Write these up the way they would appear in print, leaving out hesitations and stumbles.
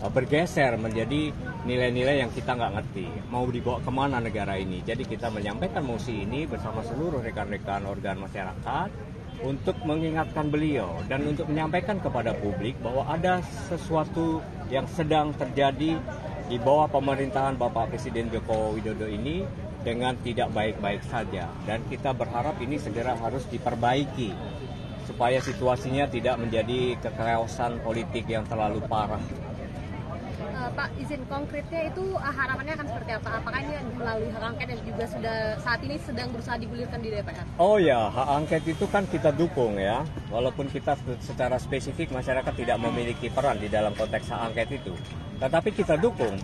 bergeser menjadi nilai-nilai yang kita nggak ngerti mau dibawa kemana negara ini. Jadi kita menyampaikan mosi ini bersama seluruh rekan-rekan organ masyarakat untuk mengingatkan beliau dan untuk menyampaikan kepada publik bahwa ada sesuatu yang sedang terjadi di bawah pemerintahan Bapak Presiden Joko Widodo ini dengan tidak baik-baik saja, dan kita berharap ini segera harus diperbaiki supaya situasinya tidak menjadi kechaosan politik yang terlalu parah. Pak, izin konkretnya itu harapannya akan seperti apa? Apakah ini melalui hak angket yang juga sudah saat ini sedang berusaha digulirkan di DPR? Oh ya, hak angket itu kan kita dukung ya, walaupun kita secara spesifik masyarakat tidak memiliki peran di dalam konteks hak angket itu. Tetapi kita dukung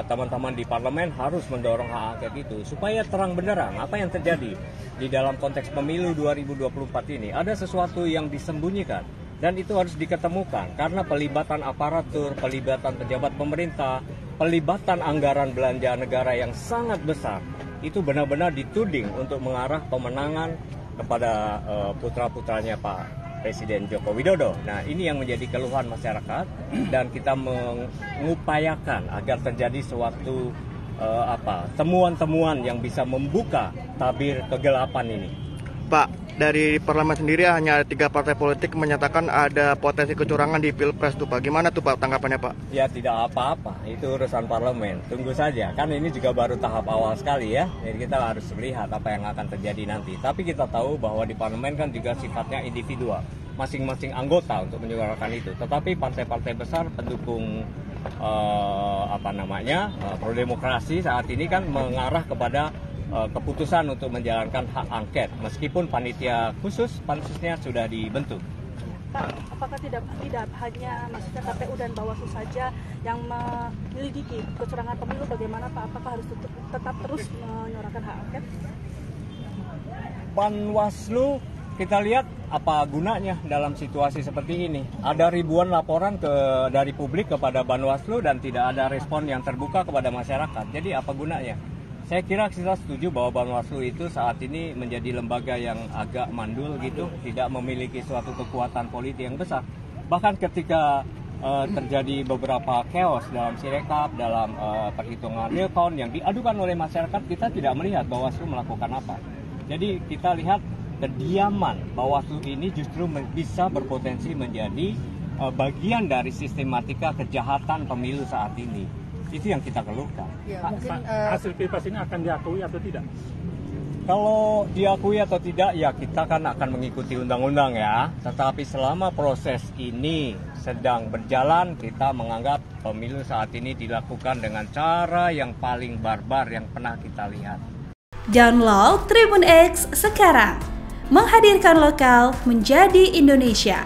teman-teman di parlemen harus mendorong hak angket itu supaya terang benderang apa yang terjadi di dalam konteks pemilu 2024 ini. Ada sesuatu yang disembunyikan dan itu harus diketemukan karena pelibatan aparatur, pelibatan pejabat pemerintah, pelibatan anggaran belanja negara yang sangat besar itu benar-benar dituding untuk mengarah pemenangan kepada putra-putranya Pak Presiden Joko Widodo. Nah, ini yang menjadi keluhan masyarakat dan kita mengupayakan agar terjadi suatu temuan-temuan yang bisa membuka tabir kegelapan ini. Pak, dari parlemen sendiri hanya 3 partai politik menyatakan ada potensi kecurangan di Pilpres tuh Pak. Gimana tuh Pak tanggapannya Pak? Ya tidak apa-apa, itu urusan parlemen. Tunggu saja, kan ini juga baru tahap awal sekali ya. Jadi kita harus melihat apa yang akan terjadi nanti. Tapi kita tahu bahwa di parlemen kan juga sifatnya individual, masing-masing anggota untuk menyuarakan itu. Tetapi partai-partai besar pendukung pro-demokrasi saat ini kan mengarah kepada keputusan untuk menjalankan hak angket, meskipun panitia khusus pansusnya sudah dibentuk. Pak, apakah tidak hanya maksudnya KPU dan Bawaslu saja yang menyelidiki kecurangan pemilu? Bagaimana Pak? Apakah harus tetap terus menyuarakan hak angket? Panwaslu kita lihat apa gunanya dalam situasi seperti ini. Ada ribuan laporan dari publik kepada Panwaslu dan tidak ada respon yang terbuka kepada masyarakat. Jadi apa gunanya? Saya kira kita setuju bahwa Panwaslu itu saat ini menjadi lembaga yang agak mandul gitu, tidak memiliki suatu kekuatan politik yang besar. Bahkan ketika terjadi beberapa chaos dalam Sirekap, dalam perhitungan real count yang diadukan oleh masyarakat, kita tidak melihat Bawaslu melakukan apa. Jadi kita lihat kediaman Bawaslu ini justru bisa berpotensi menjadi bagian dari sistematika kejahatan pemilu saat ini. Itu yang kita keluhkan. Ya, mungkin hasil Pilpres ini akan diakui atau tidak? Kalau diakui atau tidak, ya kita kan akan mengikuti undang-undang ya. Tetapi selama proses ini sedang berjalan, kita menganggap pemilu saat ini dilakukan dengan cara yang paling barbar yang pernah kita lihat. Download Tribun X sekarang, menghadirkan lokal menjadi Indonesia.